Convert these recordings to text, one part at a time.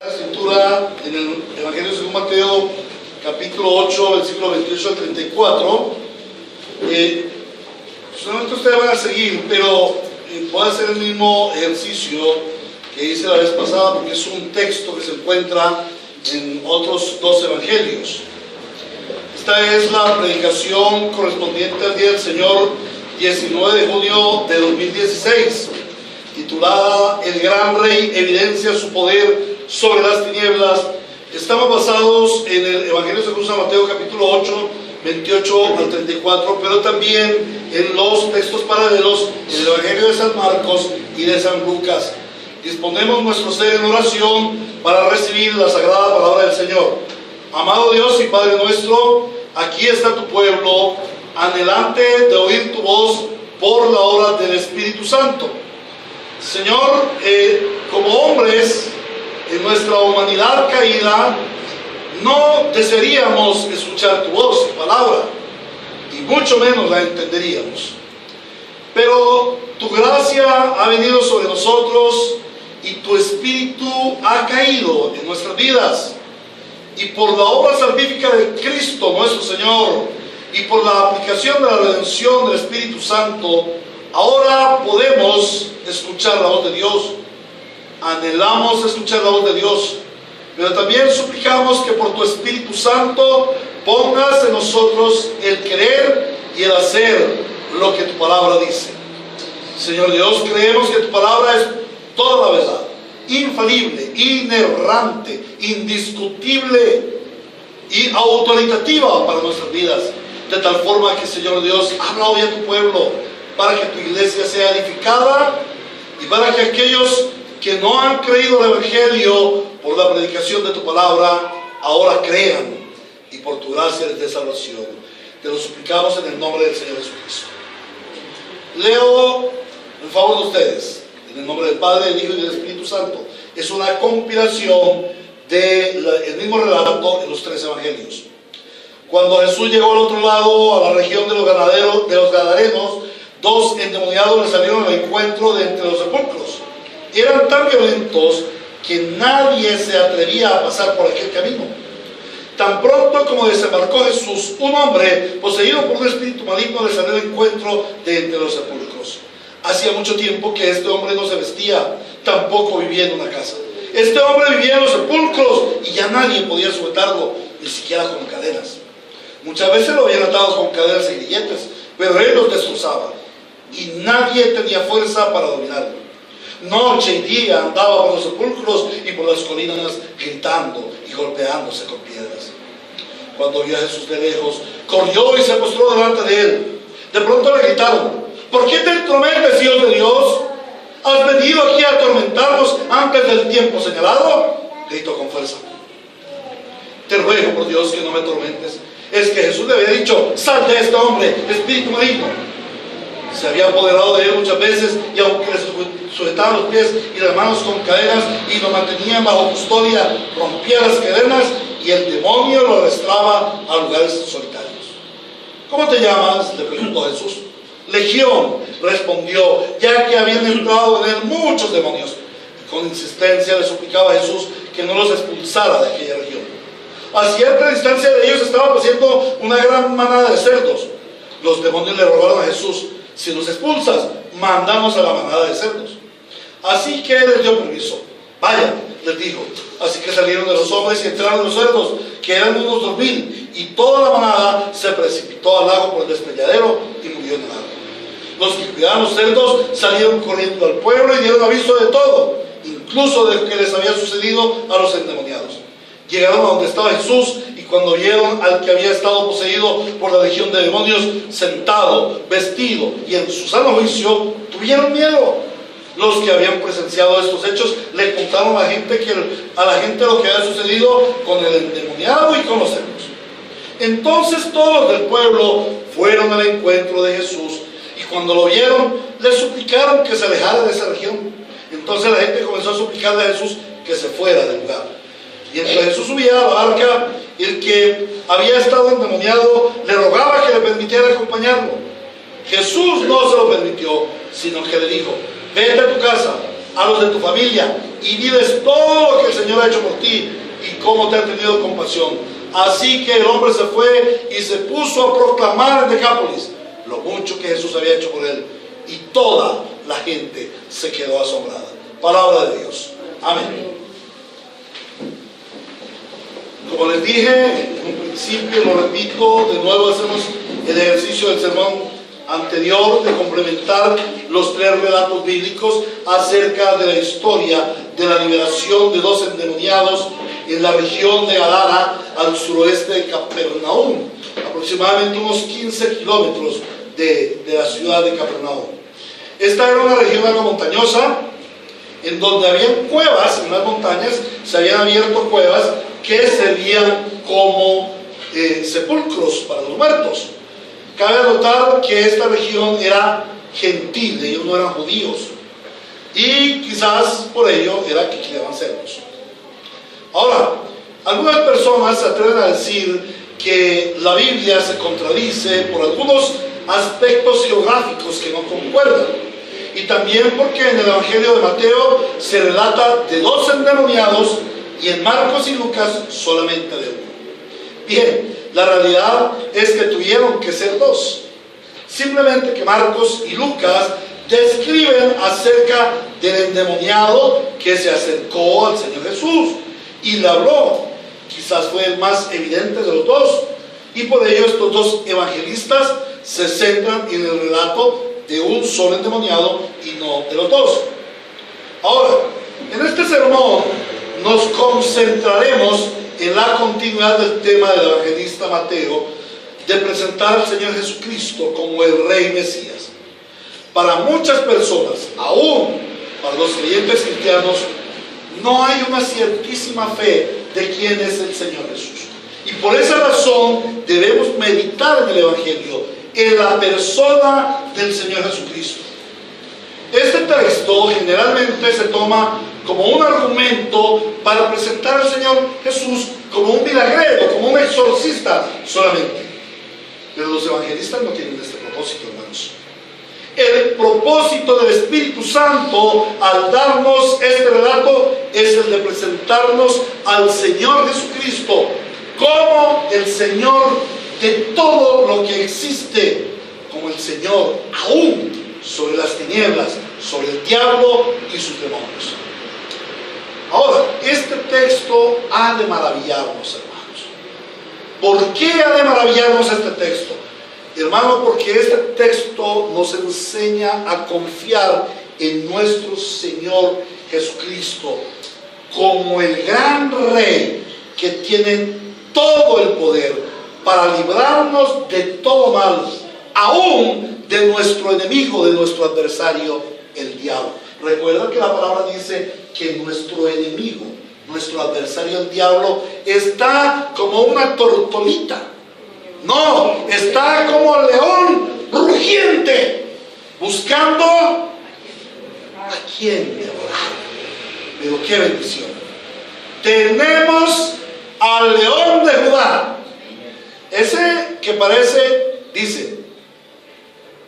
La escritura en el Evangelio según Mateo, capítulo 8, versículo 28 al 34. Solamente ustedes van a seguir, pero voy a hacer el mismo ejercicio que hice la vez pasada, porque es un texto que se encuentra en otros dos evangelios. Esta es la predicación correspondiente al Día del Señor, 19 de junio de 2016, titulada El Gran Rey evidencia su poder sobre las tinieblas. Estamos basados en el Evangelio según San Mateo, capítulo 8, 28 al 34, pero también en los textos paralelos en el Evangelio de San Marcos y de San Lucas. Disponemos nuestro ser en oración para recibir la sagrada palabra del Señor. Amado Dios y Padre nuestro, aquí está tu pueblo, anhelante de oír tu voz por la obra del Espíritu Santo. Señor, como hombres, en nuestra humanidad caída, no desearíamos escuchar tu voz, tu palabra, y mucho menos la entenderíamos. Pero tu gracia ha venido sobre nosotros y tu Espíritu ha caído en nuestras vidas. Y por la obra salvífica de Cristo nuestro Señor y por la aplicación de la redención del Espíritu Santo, ahora podemos escuchar la voz de Dios. Anhelamos escuchar la voz de Dios, pero también suplicamos que por tu Espíritu Santo pongas en nosotros el querer y el hacer lo que tu palabra dice. Señor Dios, creemos que tu palabra es toda la verdad, infalible, inerrante, indiscutible y autoritativa para nuestras vidas, de tal forma que, Señor Dios, habla hoy a tu pueblo para que tu iglesia sea edificada y para que aquellos que no han creído el Evangelio por la predicación de tu palabra, ahora crean y por tu gracia les dé salvación. Te lo suplicamos en el nombre del Señor Jesucristo. Leo en favor de ustedes, en el nombre del Padre, del Hijo y del Espíritu Santo. Es una compilación del mismo relato en los tres evangelios. Cuando Jesús llegó al otro lado, a la región de los Gadarenos, dos endemoniados le salieron al encuentro de entre los sepulcros. Eran tan violentos que nadie se atrevía a pasar por aquel camino. Tan pronto como desembarcó Jesús, un hombre poseído por un espíritu maligno le salió al encuentro de entre los sepulcros. Hacía mucho tiempo que este hombre no se vestía, tampoco vivía en una casa. Este hombre vivía en los sepulcros y ya nadie podía sujetarlo, ni siquiera con cadenas. Muchas veces lo habían atado con cadenas y grilletes, pero él los destrozaba y nadie tenía fuerza para dominarlo. Noche y día andaba por los sepulcros y por las colinas gritando y golpeándose con piedras. Cuando vio a Jesús de lejos, corrió y se postró delante de él. De pronto le gritaron: ¿por qué te entrometes, Hijo de Dios? ¿Has venido aquí a atormentarnos antes del tiempo señalado? Gritó con fuerza. Te ruego por Dios que no me atormentes. Es que Jesús le había dicho: sal de este hombre, espíritu maligno. Se había apoderado de él muchas veces, y aunque le sujetaban los pies y las manos con cadenas y lo mantenían bajo custodia, rompía las cadenas y el demonio lo arrastraba a lugares solitarios. ¿Cómo te llamas?, le preguntó Jesús. Legión, respondió, ya que habían entrado en él muchos demonios. Y con insistencia le suplicaba a Jesús que no los expulsara de aquella región. A cierta distancia de ellos estaba pasando una gran manada de cerdos. Los demonios le rogaron a Jesús: si los expulsas, mándanos a la manada de cerdos. Así que les dio permiso. Vayan, les dijo. Así que salieron de los hombres y entraron los cerdos, que eran unos 2000, y toda la manada se precipitó al lago por el despeñadero y murió en el agua. Los que cuidaban los cerdos salieron corriendo al pueblo y dieron aviso de todo, incluso de lo que les había sucedido a los endemoniados. Llegaron a donde estaba Jesús, y cuando vieron al que había estado poseído por la legión de demonios sentado, vestido y en su sano juicio, tuvieron miedo. Los que habían presenciado estos hechos le contaron a la gente lo que había sucedido con el endemoniado y con los cerdos. Entonces todos los del pueblo fueron al encuentro de Jesús, y cuando lo vieron le suplicaron que se alejara de esa región. Entonces la gente comenzó a suplicarle a Jesús que se fuera del lugar. Y mientras Jesús subía a la barca, el que había estado endemoniado le rogaba que le permitiera acompañarlo. Jesús no se lo permitió, sino que le dijo: vete a tu casa, a los de tu familia y diles todo lo que el Señor ha hecho por ti y cómo te ha tenido compasión. Así que el hombre se fue y se puso a proclamar en Decápolis lo mucho que Jesús había hecho por él, y toda la gente se quedó asombrada. Palabra de Dios. Amén. Como les dije en un principio, lo repito, de nuevo hacemos el ejercicio del sermón anterior de complementar los 3 relatos bíblicos acerca de la historia de la liberación de 2 endemoniados en la región de Gadara, al suroeste de Capernaum, aproximadamente unos 15 kilómetros de la ciudad de Capernaum. Esta era una región algo montañosa, en donde habían cuevas, en las montañas se habían abierto cuevas que servían como sepulcros para los muertos. Cabe anotar que esta región era gentil, ellos no eran judíos, y quizás por ello era que criaban cerdos. Ahora, algunas personas se atreven a decir que la Biblia se contradice por algunos aspectos geográficos que no concuerdan, y también porque en el Evangelio de Mateo se relata de 2 endemoniados y en Marcos y Lucas solamente de 1. Bien, la realidad es que tuvieron que ser 2. Simplemente que Marcos y Lucas describen acerca del endemoniado que se acercó al Señor Jesús y le habló. Quizás fue el más evidente de los 2, y por ello estos 2 evangelistas se centran en el relato de un solo endemoniado y no de los 2. Ahora, en este sermón nos concentraremos en la continuidad del tema del evangelista Mateo, de presentar al Señor Jesucristo como el Rey Mesías. Para muchas personas, aún para los creyentes cristianos, no hay una ciertísima fe de quién es el Señor Jesús. Y por esa razón debemos meditar en el Evangelio, en la persona del Señor Jesucristo. Este texto generalmente se toma como un argumento para presentar al Señor Jesús como un milagrero, como un exorcista solamente. Pero los evangelistas no tienen este propósito, hermanos. El propósito del Espíritu Santo al darnos este relato es el de presentarnos al Señor Jesucristo como el Señor de todo lo que existe, como el Señor aún sobre las tinieblas, sobre el diablo y sus demonios. Ahora, este texto ha de maravillarnos, hermanos. ¿Por qué ha de maravillarnos este texto? Hermano, porque este texto nos enseña a confiar en nuestro Señor Jesucristo como el gran Rey que tiene todo el poder para librarnos de todo mal, aún de nuestro enemigo, de nuestro adversario, el diablo. Recuerda que la palabra dice que nuestro enemigo, nuestro adversario, el diablo, está como una tortolita. No, está como león rugiente, buscando a quien devorar. Pero qué bendición. Tenemos al león de Judá. Ese que parece, dice,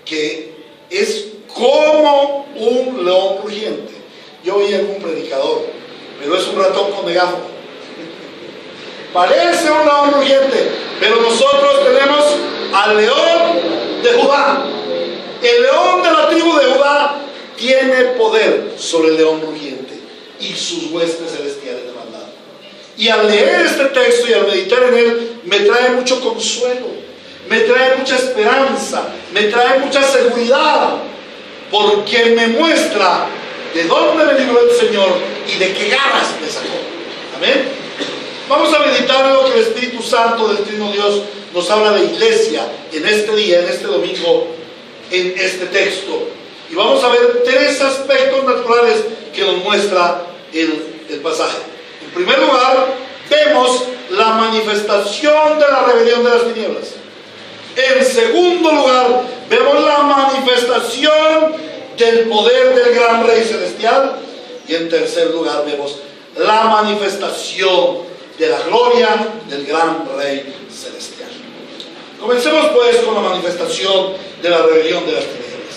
que es como un león rugiente. Yo oí algún predicador, pero es un ratón con megáfono. Parece un león rugiente, pero nosotros tenemos al león de Judá. El león de la tribu de Judá tiene poder sobre el león rugiente y sus huestes celestiales de maldad. Y al leer este texto y al meditar en él, me trae mucho consuelo, me trae mucha esperanza, me trae mucha seguridad, porque me muestra de dónde me libró el Señor y de qué garras me sacó. Amén. Vamos a meditar en lo que el Espíritu Santo del Trino Dios nos habla de iglesia en este día, en este domingo, en este texto. Y vamos a ver 3 aspectos naturales que nos muestra el pasaje. En primer lugar, vemos la manifestación de la rebelión de las tinieblas. En segundo lugar, vemos la manifestación del poder del gran Rey Celestial. Y en tercer lugar, vemos la manifestación de la gloria del gran Rey Celestial. Comencemos pues con la manifestación de la rebelión de las tinieblas.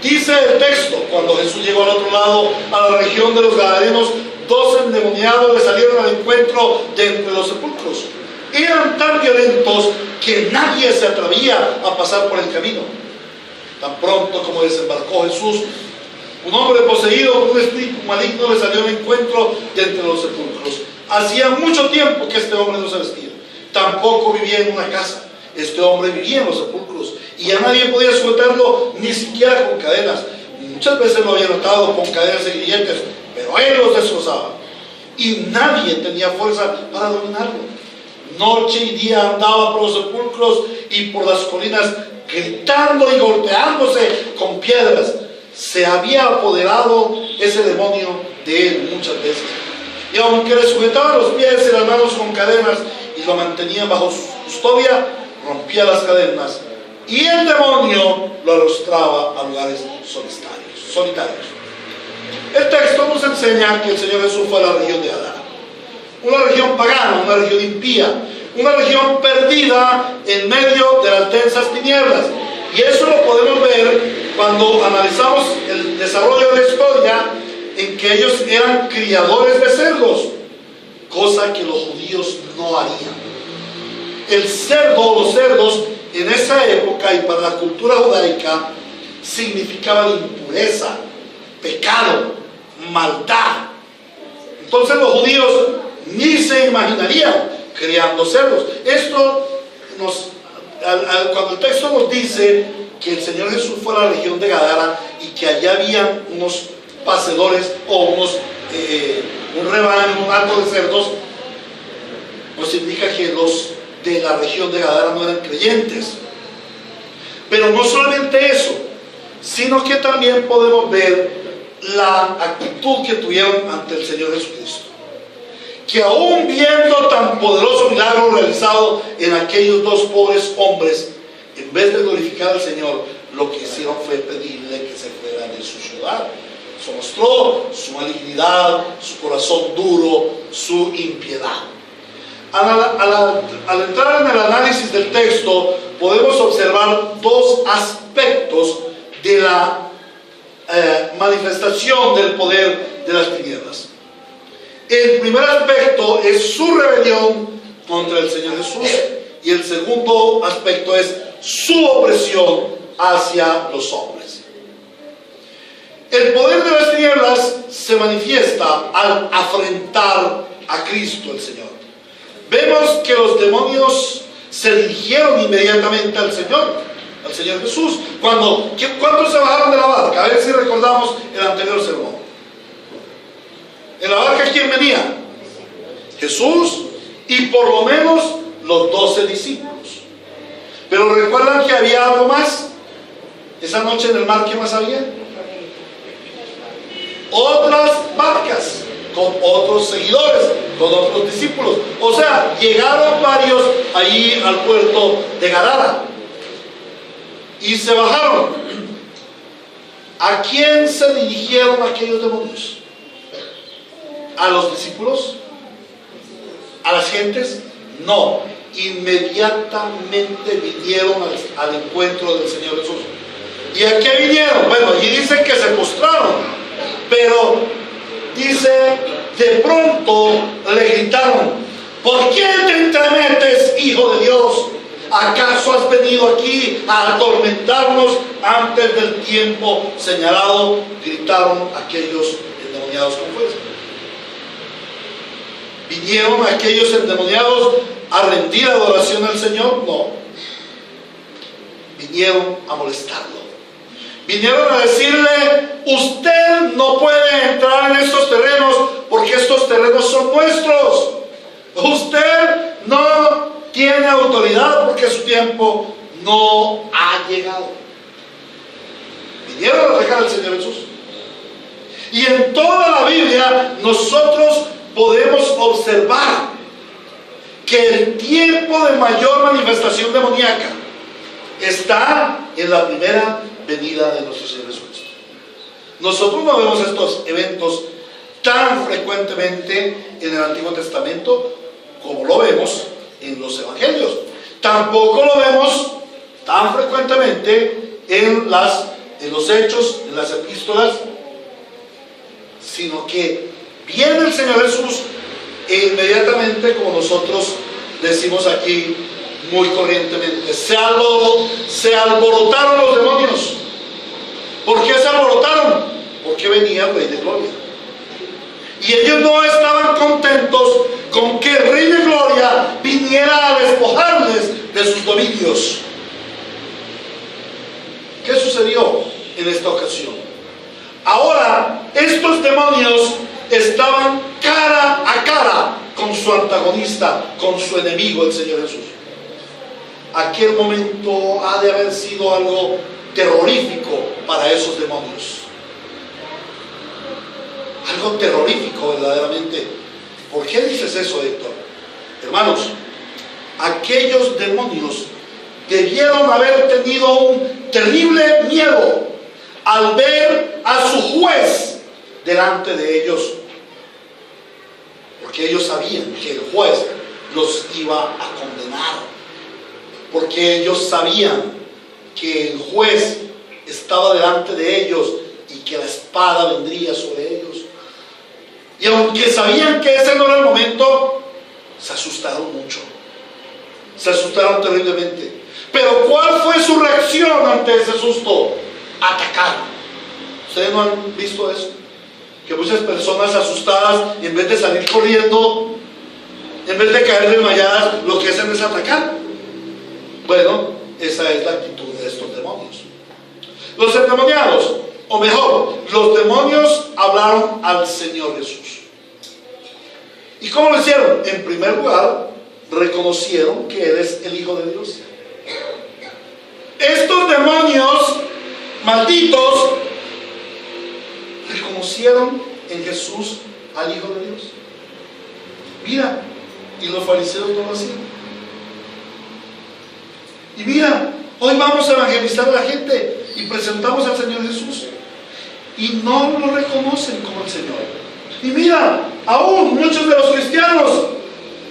Dice el texto, cuando Jesús llegó al otro lado, a la región de los Gadarenos, 2 endemoniados le salieron al encuentro de entre los sepulcros. Eran tan violentos que nadie se atrevía a pasar por el camino. Tan pronto como desembarcó Jesús, un hombre poseído por un espíritu maligno le salió al encuentro de entre los sepulcros. Hacía mucho tiempo que este hombre no se vestía, tampoco vivía en una casa. Este hombre vivía en los sepulcros y ya nadie podía sujetarlo, ni siquiera con cadenas. Muchas veces lo había atado con cadenas y grilletes, pero él los destrozaba y nadie tenía fuerza para dominarlo. Noche y día andaba por los sepulcros y por las colinas, gritando y golpeándose con piedras. Se había apoderado ese demonio de él muchas veces, y aunque le sujetaba los pies y las manos con cadenas y lo mantenía bajo su custodia, rompía las cadenas y el demonio lo arrastraba a lugares solitarios. El texto nos enseña que el Señor Jesús fue a la región de Gadara, una región pagana, una región impía, una región perdida en medio de las densas tinieblas. Y eso lo podemos ver cuando analizamos el desarrollo de la historia, en que ellos eran criadores de cerdos, cosa que los judíos no harían. El cerdo, los cerdos, en esa época y para la cultura judaica, significaban impureza, pecado, maldad. Entonces los judíos ni se imaginarían criando cerdos. Esto cuando el texto nos dice que el Señor Jesús fue a la región de Gadara y que allá había unos pacedores o un rebaño, un hato de cerdos, nos indica que los de la región de Gadara no eran creyentes. Pero no solamente eso, sino que también podemos ver la actitud que tuvieron ante el Señor Jesucristo, que aún viendo tan poderoso milagro realizado en aquellos 2 pobres hombres, en vez de glorificar al Señor, lo que hicieron fue pedirle que se fueran de su ciudad. Eso mostró su malignidad, su corazón duro, su impiedad. Al entrar en el análisis del texto, podemos observar 2 aspectos de la manifestación del poder de las tinieblas. El primer aspecto es su rebelión contra el Señor Jesús, y el segundo aspecto es su opresión hacia los hombres. El poder de las tinieblas se manifiesta al afrentar a Cristo el Señor. Vemos que los demonios se dirigieron inmediatamente al Señor Jesús. ¿Cuántos se bajaron de la barca? A ver si recordamos el anterior sermón. En la barca, ¿quién venía? Jesús y por lo menos los 12 discípulos. Pero recuerdan que había algo más. Esa noche en el mar, ¿qué más había? Otras barcas con otros seguidores, con otros discípulos. O sea, llegaron varios allí al puerto de Gadara y se bajaron. ¿A quién se dirigieron aquellos demonios? ¿A los discípulos? ¿A las gentes? No, inmediatamente vinieron al encuentro del Señor Jesús. ¿Y a qué vinieron? Bueno, allí dicen que se postraron, pero dice, de pronto le gritaron: ¿por qué te entremetes, Hijo de Dios? ¿Acaso has venido aquí a atormentarnos antes del tiempo señalado? Gritaron aquellos endemoniados con fuerza. ¿Vinieron aquellos endemoniados a rendir adoración al Señor? No. Vinieron a molestarlo. Vinieron a decirle: usted no puede entrar en estos terrenos porque estos terrenos son nuestros. Usted no tiene autoridad porque su tiempo no ha llegado. Vinieron a atacar al Señor Jesús. Y en toda la Biblia nosotros podemos observar que el tiempo de mayor manifestación demoníaca está en la primera venida de nuestro Señor Jesucristo. Nosotros no vemos estos eventos tan frecuentemente en el Antiguo Testamento como lo vemos en los Evangelios. Tampoco lo vemos tan frecuentemente en las en los hechos, en las epístolas, sino que viene el Señor Jesús e inmediatamente, como nosotros decimos aquí muy corrientemente, se alborotaron los demonios. ¿Por qué se alborotaron? Porque venía el Rey de Gloria. Y ellos no estaban contentos con que el Rey de Gloria viniera a despojarles de sus dominios. ¿Qué sucedió en esta ocasión? Ahora, estos demonios estaban cara a cara con su antagonista, con su enemigo, el Señor Jesús. Aquel momento ha de haber sido algo terrorífico para esos demonios. Algo terrorífico verdaderamente. ¿Por qué dices eso, Héctor? Hermanos, aquellos demonios debieron haber tenido un terrible miedo al ver a su juez delante de ellos, porque ellos sabían que el juez los iba a condenar, porque ellos sabían que el juez estaba delante de ellos y que la espada vendría sobre ellos. Y aunque sabían que ese no era el momento, se asustaron mucho, se asustaron terriblemente. Pero ¿cuál fue su reacción ante ese susto? Atacar. ¿Ustedes no han visto eso? Que muchas personas asustadas, en vez de salir corriendo, en vez de caer desmayadas, lo que hacen es atacar. Bueno, esa es la actitud de estos demonios. Los endemoniados, o mejor, los demonios hablaron al Señor Jesús. ¿Y cómo lo hicieron? En primer lugar, reconocieron que Él es el Hijo de Dios. Estos demonios malditos reconocieron en Jesús al Hijo de Dios. Mira, y los fariseos no lo hacían. Y mira, hoy vamos a evangelizar a la gente y presentamos al Señor Jesús y no lo reconocen como el Señor. Y mira, aún muchos de los cristianos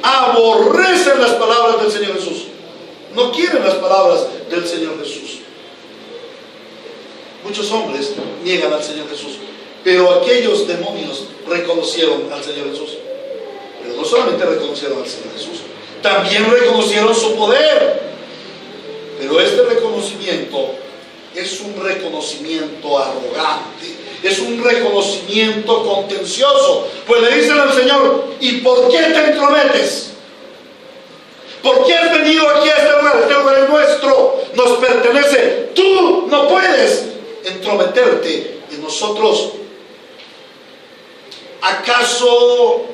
aborrecen las palabras del Señor Jesús, no quieren las palabras del Señor Jesús. Muchos hombres niegan al Señor Jesús, pero aquellos demonios reconocieron al Señor Jesús. Pero no solamente reconocieron al Señor Jesús, también reconocieron su poder. Pero este reconocimiento es un reconocimiento arrogante, es un reconocimiento contencioso. Pues le dicen al Señor: ¿y por qué te entrometes? ¿Por qué has venido aquí a este lugar? Este lugar es nuestro, nos pertenece. Tú no puedes entrometerte en nosotros. ¿Acaso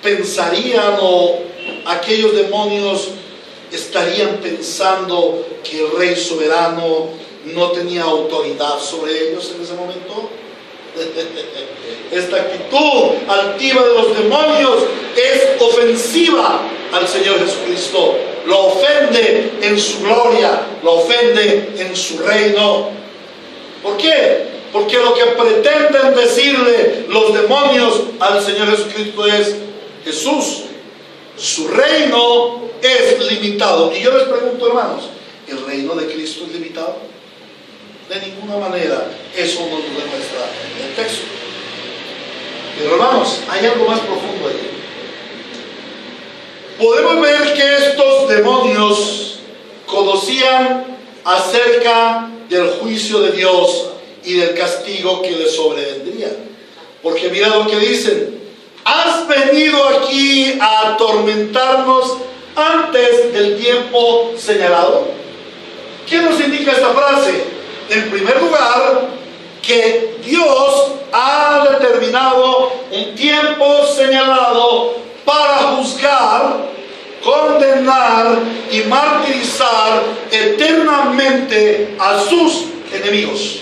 pensarían, o aquellos demonios estarían pensando que el Rey soberano no tenía autoridad sobre ellos en ese momento? Esta actitud altiva de los demonios es ofensiva al Señor Jesucristo. Lo ofende en su gloria, lo ofende en su reino. ¿Por qué? Porque lo que pretenden decirle los demonios al Señor Jesucristo es: Jesús, su reino es limitado. Y yo les pregunto, hermanos, ¿el reino de Cristo es limitado? De ninguna manera. Eso nos lo demuestra el texto. Pero hermanos, hay algo más profundo allí. Podemos ver que estos demonios conocían acerca del juicio de Dios y del castigo que les sobrevendría. Porque mira lo que dicen: ¿has venido aquí a atormentarnos antes del tiempo señalado? ¿Qué nos indica esta frase? En primer lugar, que Dios ha determinado un tiempo señalado para juzgar, condenar y martirizar eternamente a sus enemigos.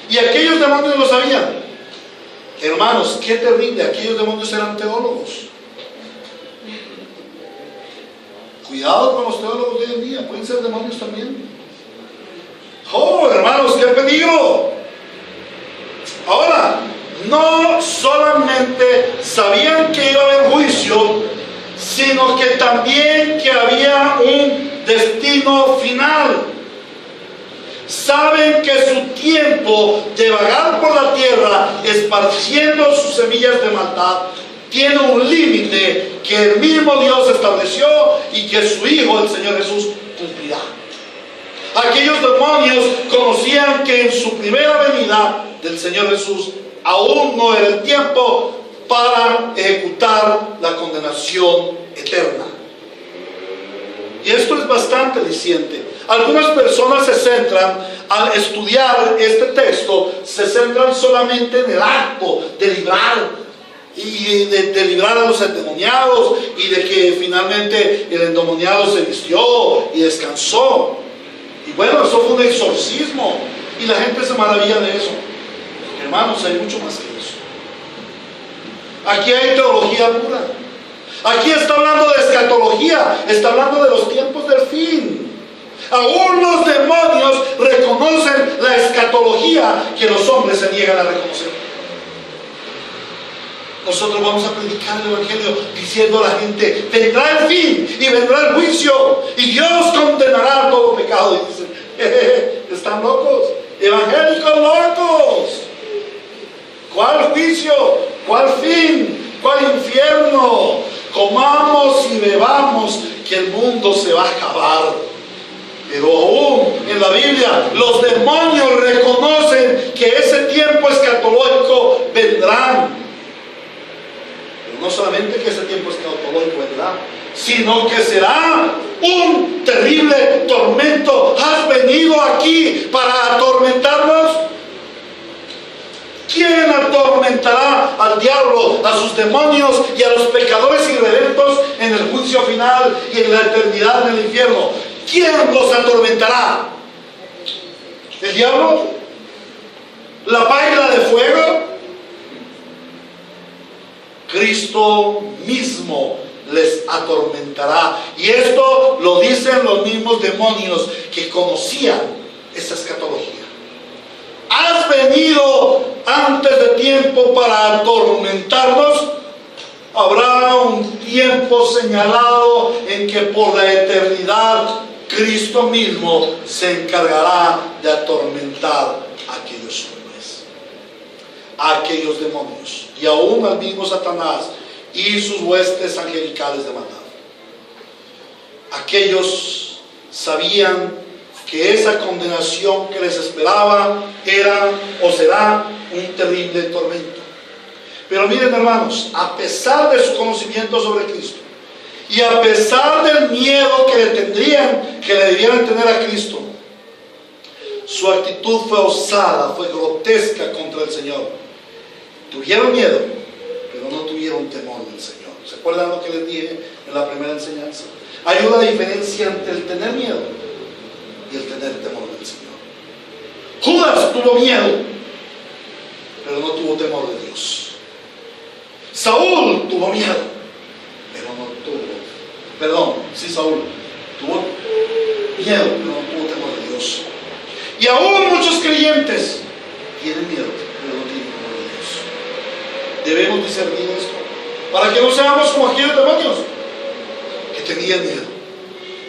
Y aquellos demonios lo sabían. Hermanos, qué terrible, aquellos demonios eran teólogos. Cuidado con los teólogos de hoy en día, pueden ser demonios también. ¡Oh, hermanos, qué peligro! Ahora, no solamente sabían que iba a haber juicio, sino que también que había un destino final. Saben que su tiempo de vagar por la tierra, esparciendo sus semillas de maldad, tiene un límite que el mismo Dios estableció y que su Hijo, el Señor Jesús, cumplirá. Aquellos demonios conocían que en su primera venida del Señor Jesús aún no era el tiempo para ejecutar la condenación eterna. Y esto es bastante aliciente. Algunas personas se centran, al estudiar este texto, se centran solamente en el acto de librar y de librar a los endemoniados, y de que finalmente el endemoniado se vistió y descansó. Y bueno, eso fue un exorcismo y la gente se maravilla de eso. Hermanos, hay mucho más que eso. Aquí hay teología pura. Aquí está hablando de escatología, está hablando de los tiempos del fin. Aún los demonios reconocen la escatología que los hombres se niegan a reconocer. Nosotros vamos a predicar el Evangelio diciendo a la gente: vendrá el fin y vendrá el juicio y Dios condenará todo pecado. Y dicen: están locos, evangélicos locos. ¿Cuál juicio? ¿Cuál fin? ¿Cuál infierno? Comamos y bebamos, que el mundo se va a acabar. Pero aún en la Biblia los demonios reconocen que ese tiempo escatológico vendrán. Pero no solamente que ese tiempo escatológico vendrá, sino que será un terrible tormento. ¿Has venido aquí para atormentarnos? ¿Quién atormentará al diablo, a sus demonios y a los pecadores irredentos en el juicio final y en la eternidad en el infierno? ¿Quién los atormentará? ¿El diablo? ¿La paila de fuego? Cristo mismo les atormentará. Y esto lo dicen los mismos demonios que conocían esa escatología. ¿Has venido antes de tiempo para atormentarnos? Habrá un tiempo señalado en que por la eternidad Cristo mismo se encargará de atormentar a aquellos hombres, a aquellos demonios, y aún al mismo Satanás y sus huestes angelicales de maldad. Aquellos sabían que esa condenación que les esperaba era o será un terrible tormento. Pero miren, hermanos, a pesar de su conocimiento sobre Cristo y a pesar del miedo que le debieran tener a Cristo, su actitud fue osada, fue grotesca contra el Señor. Tuvieron miedo, pero no tuvieron temor del Señor. ¿Se acuerdan lo que les dije en la primera enseñanza? Hay una diferencia entre el tener miedo y el tener temor del Señor. Judas tuvo miedo, pero no tuvo temor de Dios. Saúl tuvo miedo, pero no tuvo, Saúl tuvo miedo, pero no tuvo temor de Dios. Y aún muchos creyentes tienen miedo, pero no tienen temor de Dios. Debemos discernir esto, para que no seamos como aquellos demonios que tenían miedo,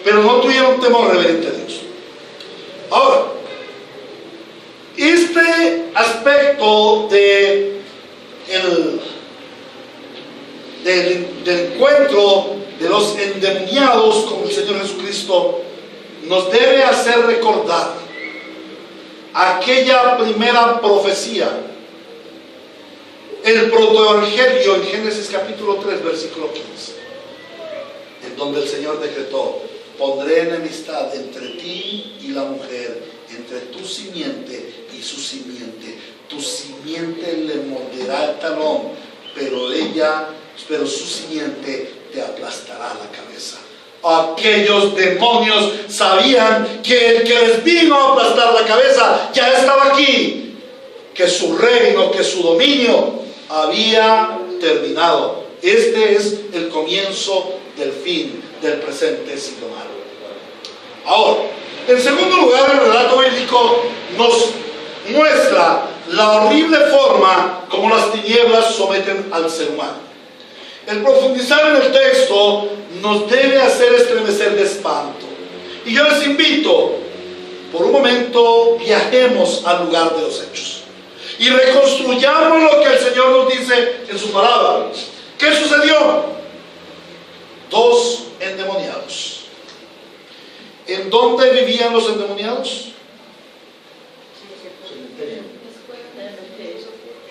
pero no tuvieron temor reverente a Dios. Ahora, este aspecto del encuentro de los endemoniados con el Señor Jesucristo nos debe hacer recordar aquella primera profecía, el protoevangelio en Génesis capítulo 3 versículo 15, en donde el Señor decretó: pondré enemistad entre ti y la mujer, entre tu simiente y su simiente. Tu simiente le morderá el talón, pero su simiente te aplastará la cabeza. Aquellos demonios sabían que el que les vino a aplastar la cabeza ya estaba aquí, que su reino, que su dominio había terminado. Este es el comienzo del fin del presente siglo malo. Ahora, en segundo lugar, el relato bíblico nos muestra la horrible forma como las tinieblas someten al ser humano. El profundizar en el texto nos debe hacer estremecer de espanto. Y yo les invito por un momento viajemos al lugar de los hechos y reconstruyamos lo que el Señor nos dice en su palabra. ¿Qué sucedió? 2 endemoniados. ¿En dónde vivían los endemoniados?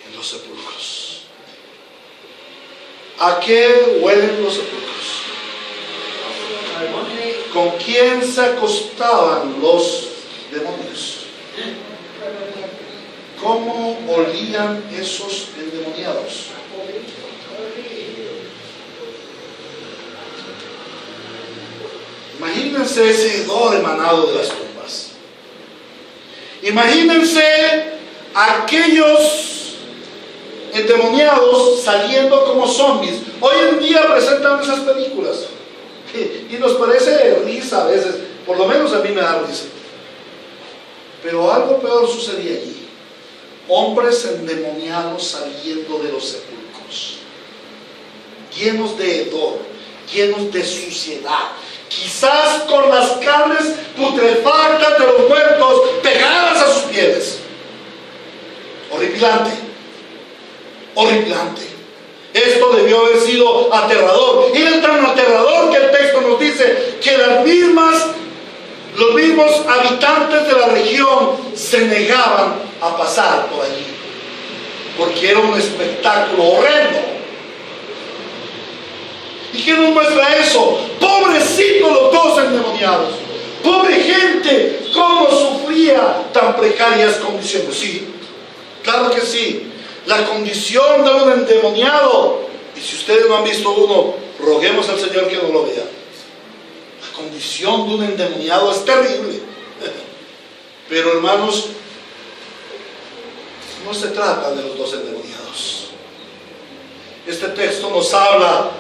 En los sepulcros. ¿A qué huelen los sepulcros? ¿Con quién se acostaban los demonios? ¿Cómo olían esos endemoniados? Imagínense ese hedor emanado de las tumbas. Imagínense aquellos endemoniados saliendo como zombies. Hoy en día presentan esas películas y nos parece risa a veces, por lo menos a mí me da risa. Pero algo peor sucedía allí. Hombres endemoniados saliendo de los sepulcros, llenos de hedor, llenos de suciedad, quizás con las carnes putrefactas de los muertos pegadas a sus pieles. Horripilante, horripilante. Esto debió haber sido aterrador, y es tan aterrador que el texto nos dice que los mismos habitantes de la región se negaban a pasar por allí, porque era un espectáculo horrendo. ¿Y qué nos muestra eso? Pobrecitos los 2 endemoniados, pobre gente, cómo sufría tan precarias condiciones. Sí, claro que sí, la condición de un endemoniado, y si ustedes no han visto uno, roguemos al Señor que no lo vea. La condición de un endemoniado es terrible. Pero hermanos, no se trata de los 2 endemoniados. Este texto nos habla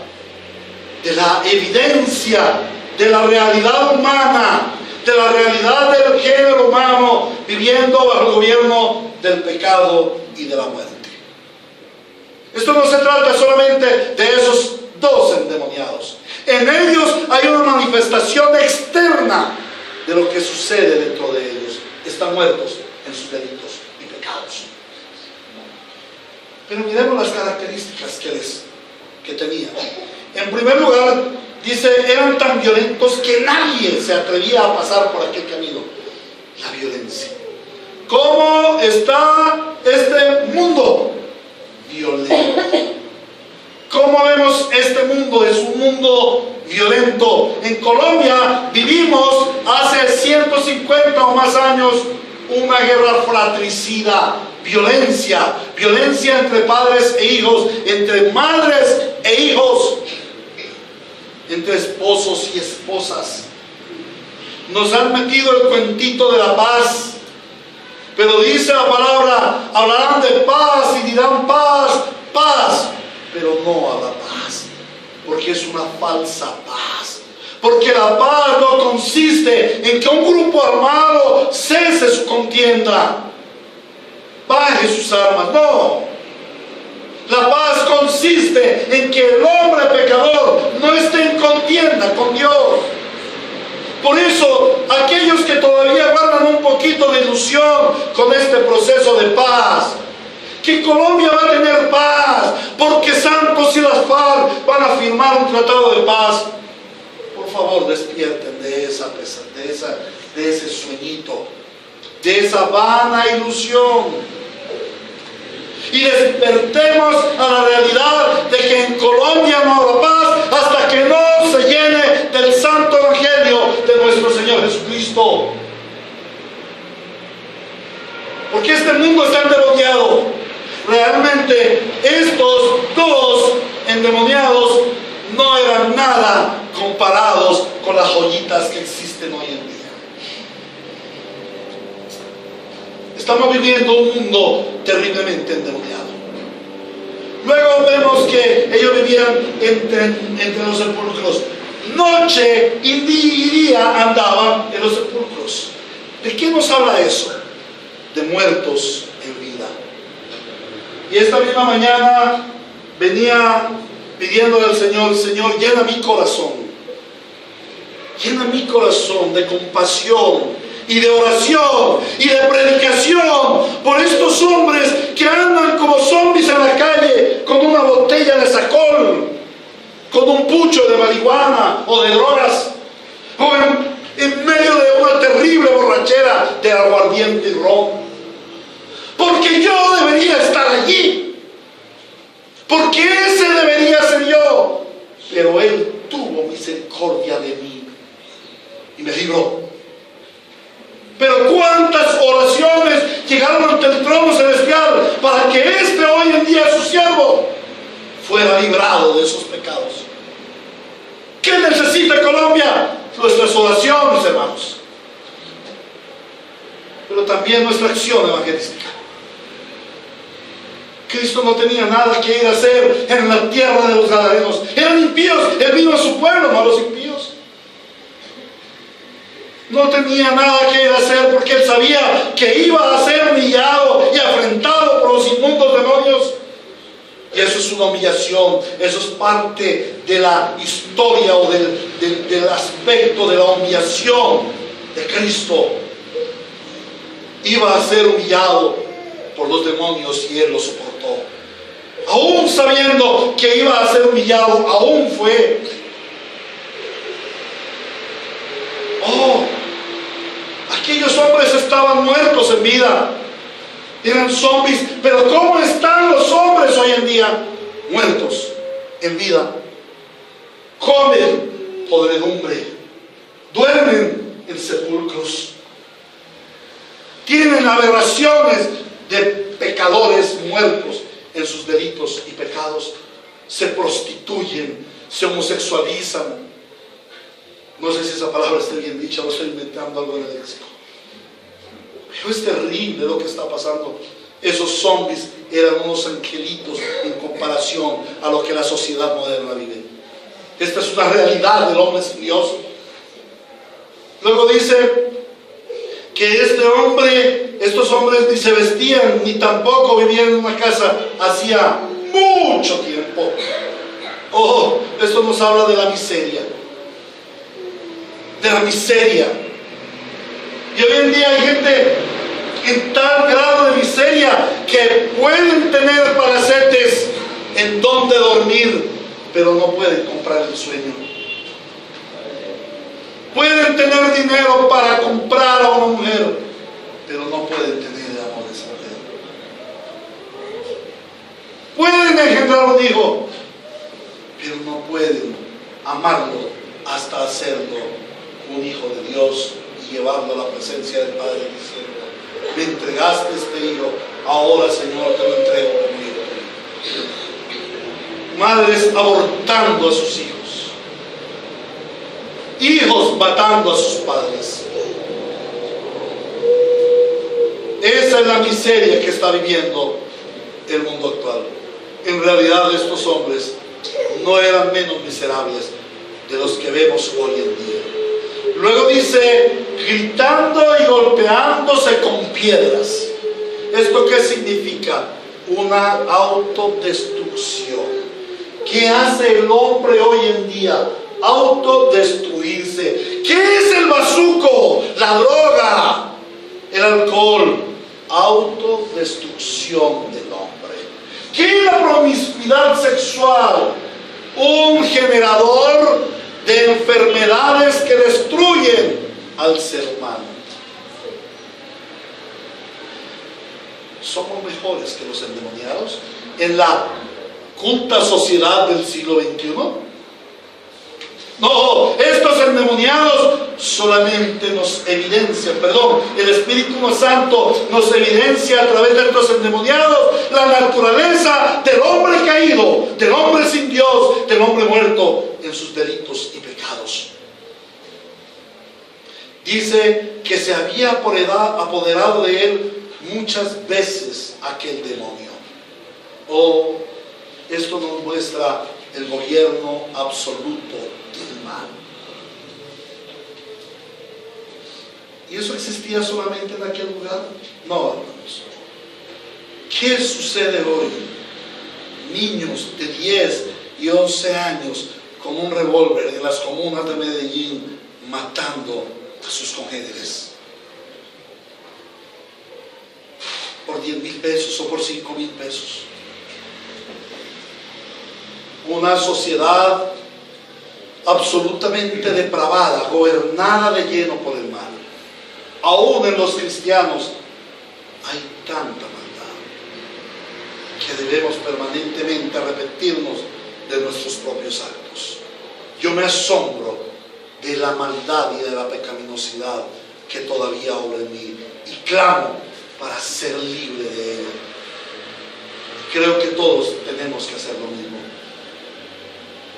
de la evidencia de la realidad humana, de la realidad del género humano viviendo bajo el gobierno del pecado y de la muerte. Esto no se trata solamente de esos 2 endemoniados. En ellos hay una manifestación externa de lo que sucede dentro de ellos. Están muertos en sus delitos y pecados. Pero miremos las características que tenían. En primer lugar, dice, eran tan violentos que nadie se atrevía a pasar por aquel camino. La violencia. ¿Cómo está este mundo? Violento. ¿Cómo vemos este mundo? Es un mundo violento. En Colombia vivimos hace 150 o más años una guerra fratricida, violencia entre padres e hijos, entre madres e hijos, entre esposos y esposas. Nos han metido el cuentito de la paz, pero dice la palabra, hablarán de paz y dirán paz, pero no a la paz, porque es una falsa paz. Porque la paz no consiste en que un grupo armado cese su contienda, baje sus armas, no. La paz consiste en que el hombre pecador no esté en contienda con Dios. Por eso, aquellos que todavía guardan un poquito de ilusión con este proceso de paz, que Colombia va a tener paz, porque Santos y las FARC van a firmar un tratado de paz. Por favor, despierten de ese sueñito, de esa vana ilusión. Y despertemos a la realidad de que en Colombia no habrá paz hasta que no se llene del santo evangelio de nuestro Señor Jesucristo. Porque este mundo está endemoniado. Realmente estos 2 endemoniados no eran nada comparados con las joyitas que existen hoy en día. Estamos viviendo un mundo terriblemente endemoniado. Luego vemos que ellos vivían entre los sepulcros. Noche y día andaban en los sepulcros. ¿De qué nos habla eso? De muertos en vida. Y esta misma mañana venía pidiéndole al Señor, Señor, llena mi corazón de compasión y de oración y de predicación por estos hombres que andan como zombies en la calle con una botella de Sacol, con un pucho de marihuana o de drogas, o en medio de una terrible borrachera de aguardiente y ron. Porque yo debería estar allí, porque ese debería ser yo, pero Él tuvo misericordia de mí y me libró. Pero cuántas oraciones llegaron ante el trono celestial para que este hoy en día, su siervo, fuera librado de esos pecados. ¿Qué necesita Colombia? Nuestras oraciones, hermanos, pero también nuestra acción evangelística. Cristo no tenía nada que ir a hacer en la tierra de los gadarenos. Eran impíos. Él vino a su pueblo, no a los impíos. No tenía nada que ir a hacer porque Él sabía que iba a ser humillado y afrentado por los inmundos demonios. Y eso es una humillación. Eso es parte de la historia o del aspecto de la humillación de Cristo. Iba a ser humillado por los demonios y Él lo soportó. Aún sabiendo que iba a ser humillado, aún fue. Aquellos hombres estaban muertos en vida, eran zombies, pero ¿cómo están los hombres hoy en día? Muertos en vida. Comen podredumbre, duermen en sepulcros, tienen aberraciones de pecadores muertos en sus delitos y pecados, se prostituyen, se homosexualizan. No sé si esa palabra esté bien dicha o estoy inventando algo en el léxico. Pero es terrible lo que está pasando. Esos zombies eran unos angelitos en comparación a lo que la sociedad moderna vive. Esta es una realidad del hombre sin Dios. Luego dice que estos hombres ni se vestían ni tampoco vivían en una casa hacía mucho tiempo. Esto nos habla de la miseria. De la miseria. Y hoy en día hay gente en tal grado de miseria que pueden tener palacetes en donde dormir, pero no pueden comprar el sueño. Pueden tener dinero para comprar a una mujer, pero no pueden tener el amor de esa mujer. Pueden engendrar un hijo, pero no pueden amarlo hasta hacerlo un hijo de Dios y llevarlo a la presencia del Padre diciendo: me entregaste este hijo, ahora Señor te lo entrego como hijo. Madres abortando a sus hijos, hijos matando a sus padres. Esa es la miseria que está viviendo el mundo actual. En realidad estos hombres no eran menos miserables de los que vemos hoy en día. Luego dice, gritando y golpeándose con piedras. ¿Esto qué significa? Una autodestrucción. ¿Qué hace el hombre hoy en día? Autodestruirse. ¿Qué es el bazuco? La droga, el alcohol. Autodestrucción del hombre. ¿Qué es la promiscuidad sexual? Un generador de enfermedades que destruyen al ser humano. ¿Somos mejores que los endemoniados en la culta sociedad del siglo XXI? No, estos endemoniados solamente nos evidencian, el Espíritu Santo nos evidencia a través de estos endemoniados la naturaleza del hombre caído, del hombre sin Dios, del hombre muerto en sus delitos y pecados. Dice que se había apoderado de él muchas veces aquel demonio. Esto nos muestra el gobierno absoluto del mal. ¿Y eso existía solamente en aquel lugar? No, hermanos. ¿Qué sucede hoy? Niños de 10 y 11 años con un revólver en las comunas de Medellín matando a sus congéneres. por 10,000 pesos o por 5,000 pesos. Una sociedad absolutamente depravada, gobernada de lleno por el mal. Aún en los cristianos hay tanta maldad que debemos permanentemente arrepentirnos de nuestros propios actos. Yo me asombro de la maldad y de la pecaminosidad que todavía obra en mí y clamo para ser libre de ella. Creo que todos tenemos que hacer lo mismo.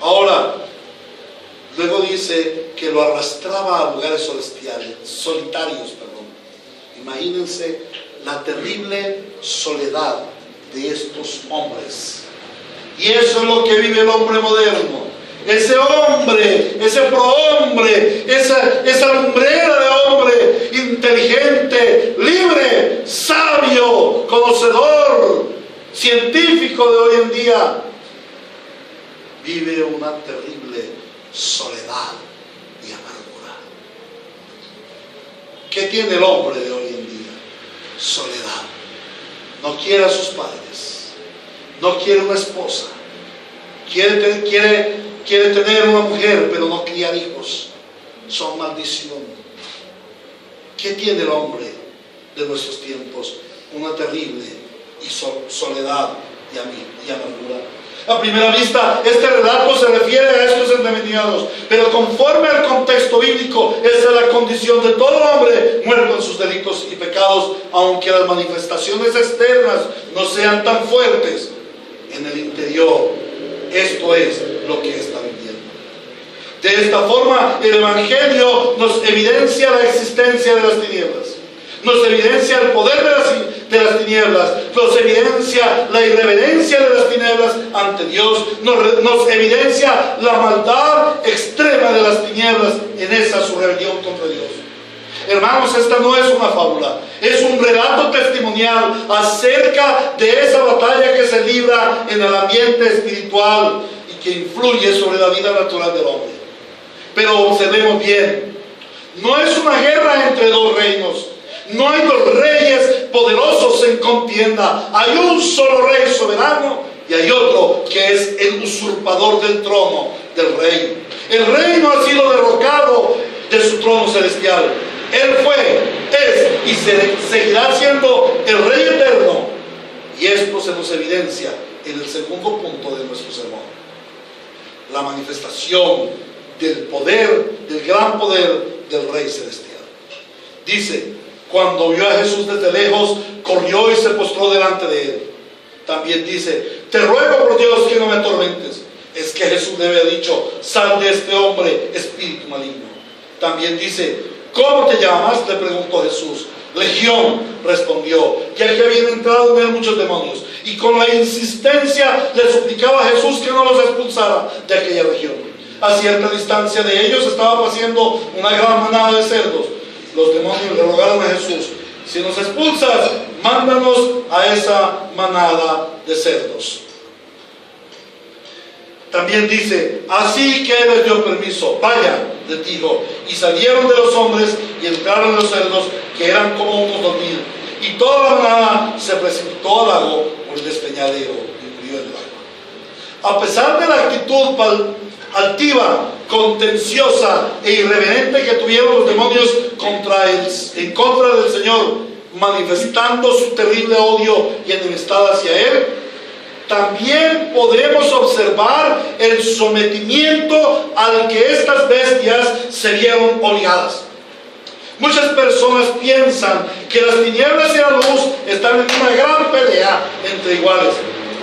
Ahora, luego dice que lo arrastraba a lugares solitarios. Imagínense la terrible soledad de estos hombres. Y eso es lo que vive el hombre moderno. Ese hombre, ese prohombre, esa lumbrera de hombre inteligente, libre, sabio, conocedor, científico de hoy en día, vive una terrible soledad y amargura. ¿Qué tiene el hombre de hoy en día? Soledad. No quiere a sus padres, no quiere una esposa, quiere tener una mujer, pero no criar hijos. Son maldición. ¿Qué tiene el hombre de nuestros tiempos? Una terrible soledad y amargura. A primera vista, este relato se refiere a estos endemoniados, pero conforme al contexto bíblico, esa es la condición de todo hombre muerto en sus delitos y pecados, aunque las manifestaciones externas no sean tan fuertes. En el interior, esto es lo que está viviendo. De esta forma, el Evangelio nos evidencia la existencia de las tinieblas, nos evidencia el poder de las tinieblas, nos evidencia la irreverencia de las tinieblas ante Dios, nos evidencia la maldad extrema de las tinieblas en esa su rebelión contra Dios. Hermanos, esta no es una fábula, es un relato testimonial acerca de esa batalla que se libra en el ambiente espiritual y que influye sobre la vida natural del hombre. Pero observemos bien, no es una guerra entre dos reinos. No hay dos reyes poderosos en contienda. Hay un solo rey soberano y hay otro que es el usurpador del trono del reino. El reino ha sido derrocado de su trono celestial. Él fue, es y seguirá siendo el rey eterno. Y esto se nos evidencia en el segundo punto de nuestro sermón. La manifestación del poder, del gran poder del rey celestial. Dice: cuando vio a Jesús desde lejos, corrió y se postró delante de él. También dice: te ruego por Dios que no me atormentes. Es que Jesús le había dicho: sal de este hombre, espíritu maligno. También dice: ¿cómo te llamas?, le preguntó Jesús. Legión, respondió, ya que habían entrado en él muchos demonios. Y con la insistencia le suplicaba a Jesús que no los expulsara de aquella región. A cierta distancia de ellos estaba paciendo una gran manada de cerdos. Los demonios le rogaron a Jesús: si nos expulsas, mándanos a esa manada de cerdos. También dice: así que les dio permiso, vayan, les dijo. Y salieron de los hombres y entraron en los cerdos, que eran como unos 2,000. Y toda la manada se precipitó al lago por el despeñadero y murió en el agua. A pesar de la actitud altiva, contenciosa e irreverente que tuvieron los demonios en contra del Señor, manifestando su terrible odio y enemistad hacia Él, también podemos observar el sometimiento al que estas bestias se vieron obligadas. Muchas personas piensan que las tinieblas y la luz están en una gran pelea entre iguales.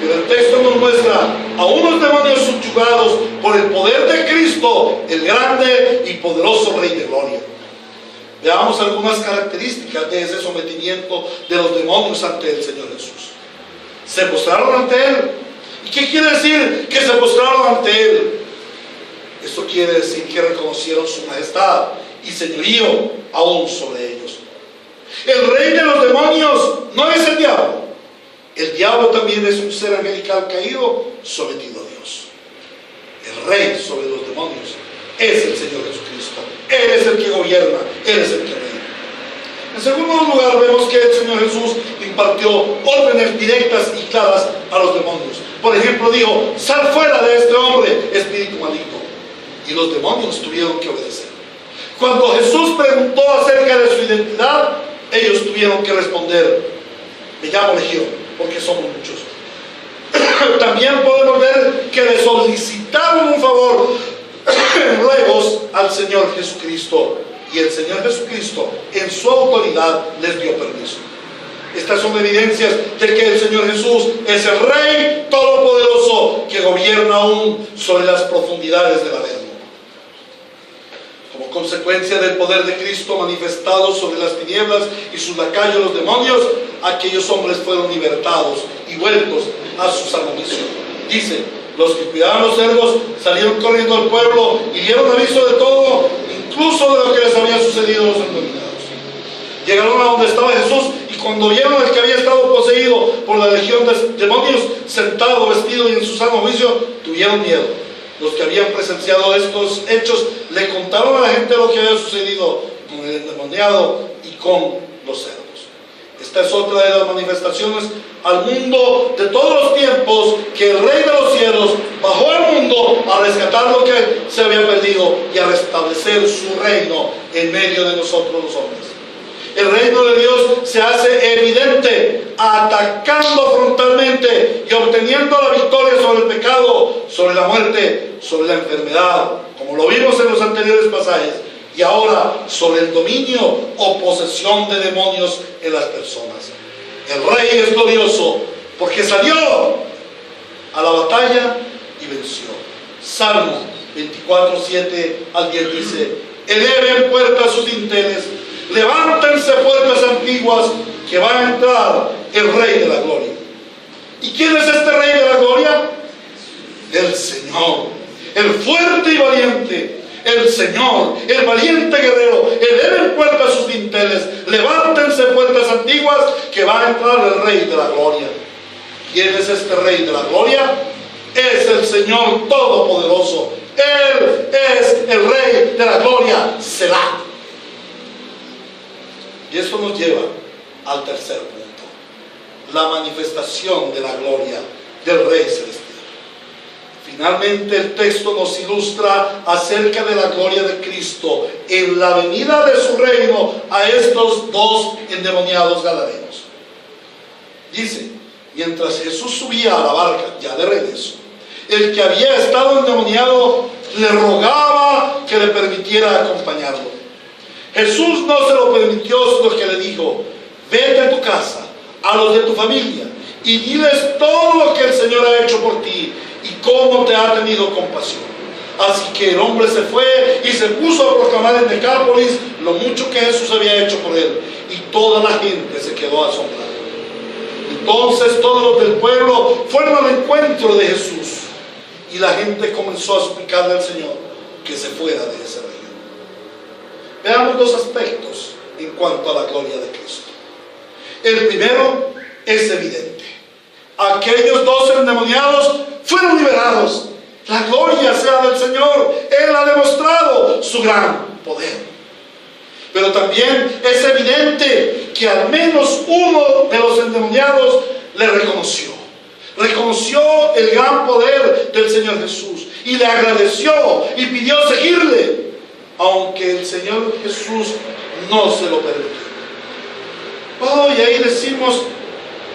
Pero el texto nos muestra a unos demonios subyugados por el poder de Cristo, el grande y poderoso Rey de Gloria. Veamos algunas características de ese sometimiento de los demonios ante el Señor Jesús. Se postraron ante Él. ¿Y qué quiere decir que se postraron ante Él? Esto quiere decir que reconocieron su majestad y señorío aún sobre ellos. El rey de los demonios no es el diablo. El diablo también es un ser angelical caído, sometido a Dios. El rey sobre los demonios es el Señor Jesucristo. Él es el que gobierna, Él es el que reina. En segundo lugar, vemos que el Señor Jesús impartió órdenes directas y claras a los demonios. Por ejemplo, dijo: sal fuera de este hombre, espíritu maligno. Y los demonios tuvieron que obedecer. Cuando Jesús preguntó acerca de su identidad, ellos tuvieron que responder: me llamo Legión, porque somos muchos. También podemos ver que le solicitaron un favor en ruegos al Señor Jesucristo, y el Señor Jesucristo en su autoridad les dio permiso. Estas son evidencias de que el Señor Jesús es el Rey Todopoderoso que gobierna aún sobre las profundidades del Averno. Como consecuencia del poder de Cristo manifestado sobre las tinieblas y sus lacayos los demonios, aquellos hombres fueron libertados y vueltos a su sano juicio. Dice: los que cuidaban los cerdos salieron corriendo al pueblo y dieron aviso de todo, incluso de lo que les había sucedido a los endemoniados. Llegaron a donde estaba Jesús, y cuando vieron al que había estado poseído por la legión de demonios, sentado, vestido y en su sano juicio, tuvieron miedo. Los que habían presenciado estos hechos le contaron a la gente lo que había sucedido con el endemoniado y con los cerdos. Esta es otra de las manifestaciones al mundo de todos los tiempos, que el Rey de los cielos bajó al mundo a rescatar lo que se había perdido y a restablecer su reino en medio de nosotros los hombres. El reino de Dios se hace evidente atacando frontalmente y obteniendo la victoria sobre el pecado, sobre la muerte, sobre la enfermedad, como lo vimos en los anteriores pasajes, y ahora sobre el dominio o posesión de demonios en las personas. El Rey es glorioso porque salió a la batalla y venció. Salmo 24, 7 al 10 dice: eleven puertas sus dinteles, levántense puertas antiguas, que va a entrar el Rey de la gloria. ¿Y quién es este Rey de la gloria? El Señor, el fuerte y valiente, el Señor, el valiente guerrero. Eleven puertas sus dinteles, levántense puertas antiguas, que va a entrar el Rey de la gloria. ¿Quién es este Rey de la gloria? Es el Señor Todopoderoso. Él es el Rey de la gloria, Selah. Y esto nos lleva al tercer punto: la manifestación de la gloria del Rey Celestial. Finalmente, el texto nos ilustra acerca de la gloria de Cristo en la venida de su reino a estos dos endemoniados gadarenos. Dice: mientras Jesús subía a la barca, ya de regreso, el que había estado endemoniado le rogaba que le permitiera acompañarlo. Jesús no se lo permitió, sino que le dijo: vete a tu casa, a los de tu familia, y diles todo lo que el Señor ha hecho por ti y cómo te ha tenido compasión. Así que el hombre se fue y se puso a proclamar en Decápolis lo mucho que Jesús había hecho por él, y toda la gente se quedó asombrada. Entonces todos los del pueblo fueron al encuentro de Jesús, y la gente comenzó a suplicarle al Señor que se fuera de ese reino. Veamos dos aspectos en cuanto a la gloria de Cristo. El primero es evidente: aquellos dos endemoniados fueron liberados. La gloria sea del Señor. Él ha demostrado su gran poder. Pero también es evidente que al menos uno de los endemoniados le reconoció. Reconoció el gran poder del Señor Jesús y le agradeció y pidió seguirle, aunque el Señor Jesús no se lo permitió. Oh, y ahí decimos: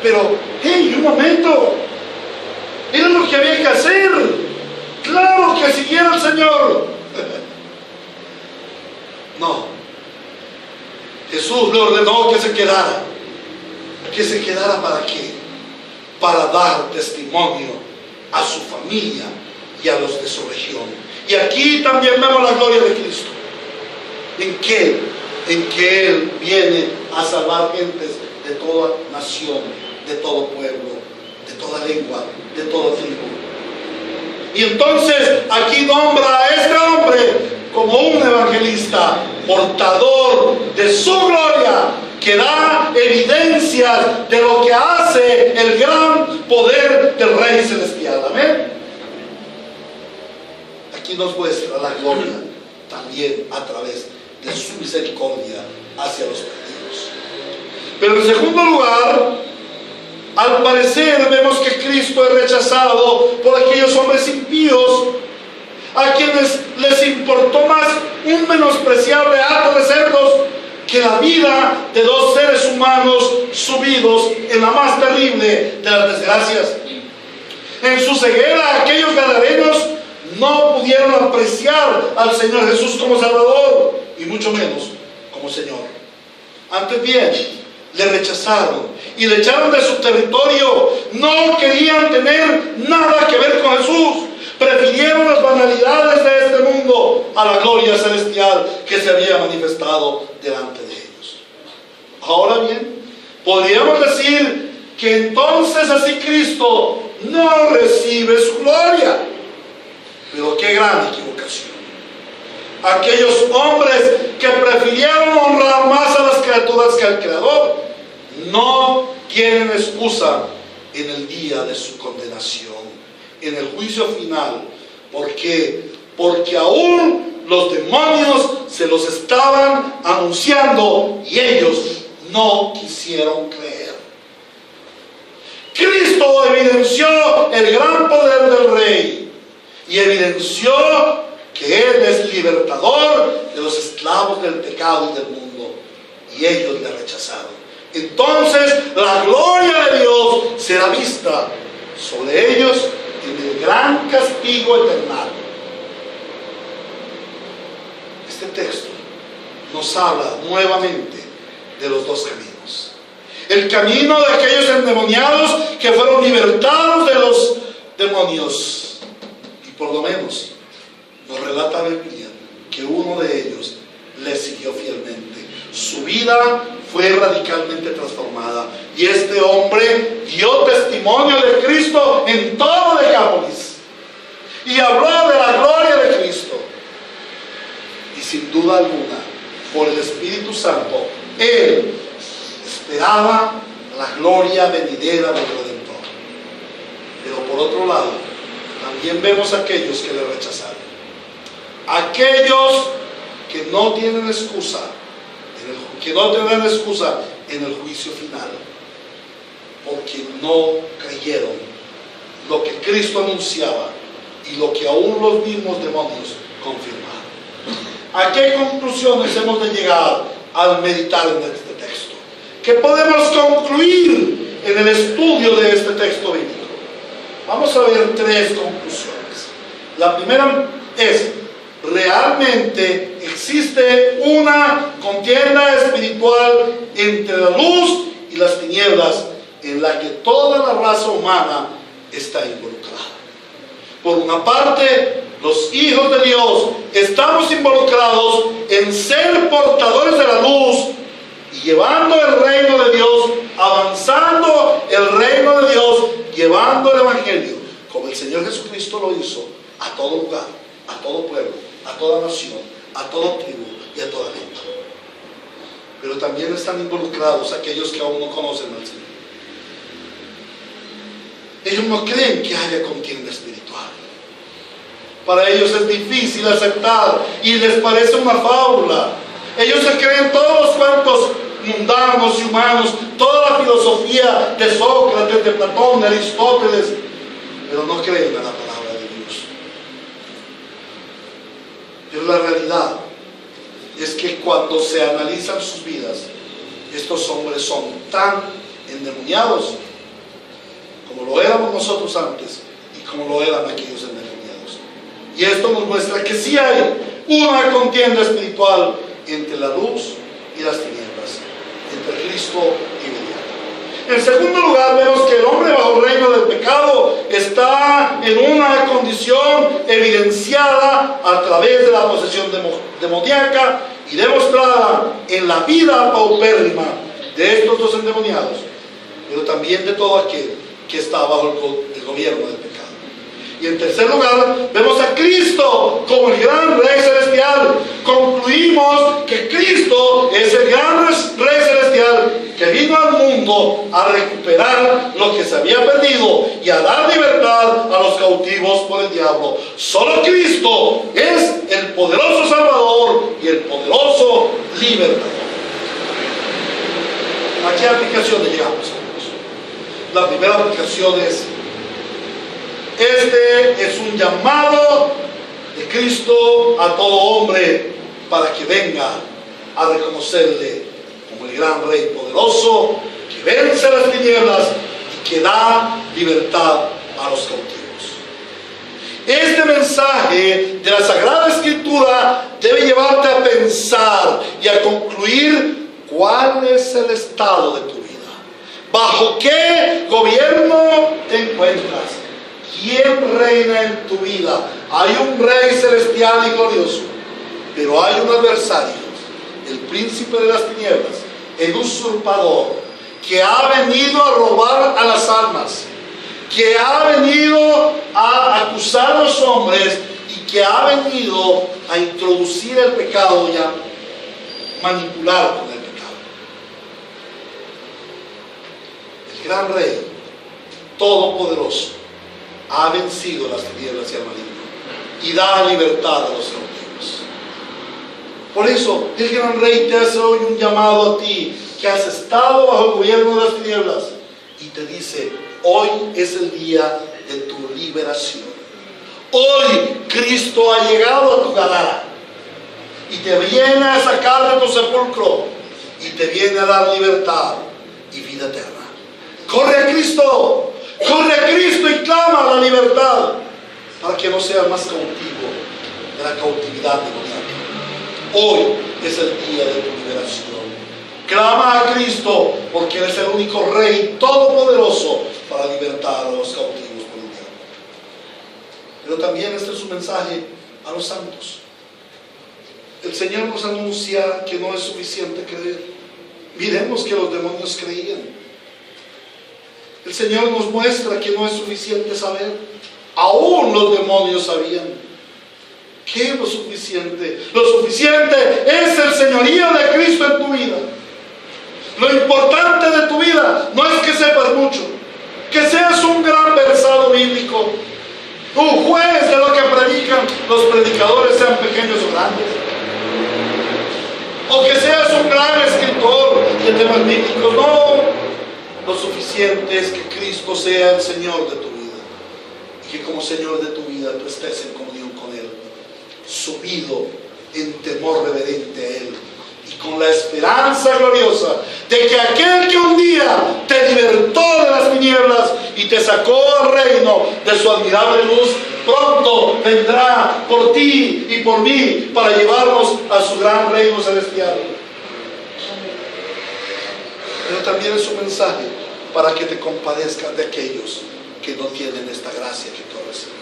pero, hey, un momento, era lo que había que hacer. Claro que siguiera al Señor. No, Jesús le ordenó que se quedara. ¿Que se quedara para qué? Para dar testimonio a su familia y a los de su región. Y aquí también vemos la gloria de Cristo. ¿En qué? En que Él viene a salvar gentes de toda nación, de todo pueblo, de toda lengua, de todo tribu. Y entonces aquí nombra a este hombre como un evangelista, portador de su gloria, que da evidencias de lo que hace el gran poder del Rey Celestial. Amén. Aquí nos muestra la gloria también a través de su misericordia hacia los perdidos. Pero en segundo lugar, al parecer vemos que Cristo es rechazado por aquellos hombres impíos, a quienes les importó más un menospreciable hato de cerdos que la vida de dos seres humanos subidos en la más terrible de las desgracias. En su ceguera, aquellos gadarenos no pudieron apreciar al Señor Jesús como Salvador, y mucho menos como Señor. Antes bien, le rechazaron y le echaron de su territorio. No querían tener nada que ver con Jesús. Prefirieron las banalidades de este mundo a la gloria celestial que se había manifestado delante de ellos. Ahora bien, podríamos decir que entonces así Cristo no recibe su gloria. Pero qué gran equivocación. Aquellos hombres que prefirieron honrar más a las criaturas que al Creador no tienen excusa en el día de su condenación, en el juicio final. ¿Por qué? Porque aún los demonios se los estaban anunciando y ellos no quisieron creer. Cristo evidenció el gran poder del Rey y evidenció que Él es libertador de los esclavos del pecado y del mundo, y ellos le rechazaron. Entonces la gloria de Dios será vista sobre ellos en el gran castigo eterno. Este texto nos habla nuevamente de los dos caminos. El camino de aquellos endemoniados que fueron libertados de los demonios, y por lo menos nos relata la Biblia que uno de ellos le siguió fielmente. Su vida fue radicalmente transformada y este hombre dio testimonio de Cristo en todo Decápolis y habló de la gloria de Cristo. Y sin duda alguna, por el Espíritu Santo, él esperaba la gloria venidera del Redentor. Pero por otro lado, también vemos a aquellos que le rechazaron. Aquellos que no tienen excusa, que no tendrán excusa en el juicio final, porque no creyeron lo que Cristo anunciaba y lo que aún los mismos demonios confirmaron. ¿A qué conclusiones hemos de llegar al meditar en este texto? ¿Qué podemos concluir en el estudio de este texto bíblico? Vamos a ver tres conclusiones. La primera es: realmente existe una contienda espiritual entre la luz y las tinieblas en la que toda la raza humana está involucrada. Por una parte, los hijos de Dios estamos involucrados en ser portadores de la luz y llevando el reino de Dios, avanzando el reino de Dios, llevando el Evangelio, como el Señor Jesucristo lo hizo, a todo lugar, a todo pueblo, a toda nación, a toda tribu y a toda lengua. Pero también están involucrados aquellos que aún no conocen al Señor. Ellos no creen que haya contienda espiritual. Para ellos es difícil aceptar y les parece una fábula. Ellos se creen todos los cuentos mundanos y humanos, toda la filosofía de Sócrates, de Platón, de Aristóteles, pero no creen en la palabra de Dios. Pero la realidad es que cuando se analizan sus vidas, estos hombres son tan endemoniados como lo éramos nosotros antes y como lo eran aquellos endemoniados. Y esto nos muestra que sí hay una contienda espiritual entre la luz y las tinieblas, entre Cristo y Belial. En segundo lugar, vemos que el hombre bajo el reino del pecado está en una condición evidenciada a través de la posesión demoníaca y demostrada en la vida paupérrima de estos dos endemoniados, pero también de todo aquel que está bajo el gobierno del pecado. Y en tercer lugar, vemos a Cristo como el gran Rey Celestial. Concluimos que Cristo es el gran Rey Celestial que vino al mundo a recuperar lo que se había perdido y a dar libertad a los cautivos por el diablo. Solo Cristo es el poderoso Salvador y el poderoso libertador. ¿A qué aplicaciones llegamos, amigos? La primera aplicación es: este es un llamado de Cristo a todo hombre para que venga a reconocerle como el gran Rey poderoso que vence las tinieblas y que da libertad a los cautivos. Este mensaje de la Sagrada Escritura debe llevarte a pensar y a concluir cuál es el estado de tu vida. ¿Bajo qué gobierno te encuentras? ¿Quién reina en tu vida? Hay un Rey celestial y glorioso, pero hay un adversario, el príncipe de las tinieblas, el usurpador, que ha venido a robar a las almas, que ha venido a acusar a los hombres y que ha venido a introducir el pecado y a manipular con el pecado. El gran Rey todopoderoso ha vencido las tinieblas y al maligno y da libertad a los cautivos. Por eso el gran Rey te hace hoy un llamado a ti que has estado bajo el gobierno de las tinieblas y te dice: hoy es el día de tu liberación. Hoy Cristo ha llegado a tu Gadara y te viene a sacar de tu sepulcro y te viene a dar libertad y vida eterna. Corre a Cristo y clama la libertad para que no seas más cautivo de la cautividad demoníaca. Hoy es el día de tu liberación. Clama a Cristo porque Él es el único Rey todopoderoso para libertar a los cautivos por el diablo. Pero también este es un mensaje a los santos. El Señor nos anuncia que no es suficiente creer. Miremos que los demonios creían. El Señor nos muestra que no es suficiente saber. Aún los demonios sabían. ¿Qué es lo suficiente? Lo suficiente es el señorío de Cristo en tu vida. Lo importante de tu vida no es que sepas mucho, que seas un gran versado bíblico, un juez de lo que predican los predicadores, sean pequeños o grandes, o que seas un gran escritor de temas bíblicos. No, lo suficiente es que Cristo sea el Señor de tu vida y que como Señor de tu vida tú estés en comunión con Él, sumido en temor reverente a Él y con la esperanza gloriosa de que aquel que un día te libertó de las tinieblas y te sacó al reino de su admirable luz, pronto vendrá por ti y por mí para llevarnos a su gran reino celestial. Pero también es un mensaje para que te compadezcas de aquellos que no tienen esta gracia que tú has recibido,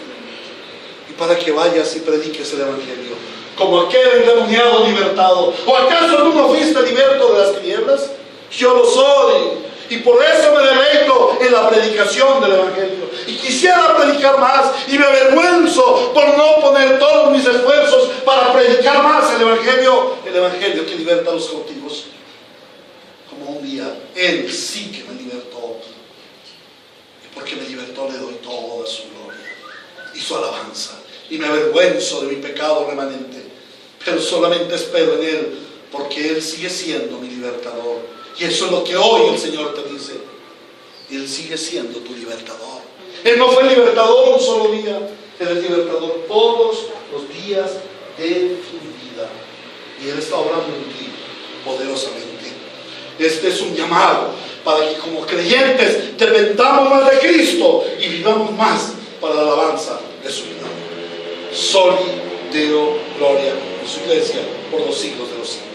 y para que vayas y prediques el Evangelio como aquel endemoniado libertado. ¿O acaso tú no fuiste liberto de las tinieblas? Yo lo soy, y por eso me deleito en la predicación del Evangelio, y quisiera predicar más, y me avergüenzo por no poner todos mis esfuerzos para predicar más el Evangelio que liberta a los cautivos, como un día Él sí que me libertó, y porque me libertó le doy toda su gloria y su alabanza, y me avergüenzo de mi pecado remanente, pero solamente espero en Él, porque Él sigue siendo mi libertador. Y eso es lo que hoy el Señor te dice: Él sigue siendo tu libertador. Él no fue libertador un solo día, Él es libertador todos los días de tu vida, y Él está obrando en ti poderosamente. Este es un llamado para que como creyentes dependamos más de Cristo y vivamos más para la alabanza de su vida. Soli Deo Gloria en su iglesia por los siglos de los siglos.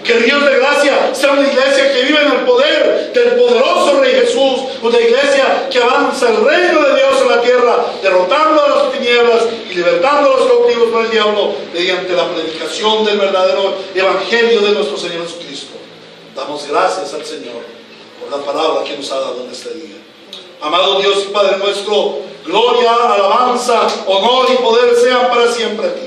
Que el Dios de gracia sea una iglesia que vive en el poder del poderoso Rey Jesús, una iglesia que avanza el reino de Dios en la tierra, derrotando a las tinieblas y libertando a los cautivos por el diablo mediante la predicación del verdadero evangelio de nuestro Señor Jesucristo. Damos gracias al Señor por la palabra que nos ha dado en este día. Amado Dios y Padre nuestro, gloria, alabanza, honor y poder sean para siempre a ti.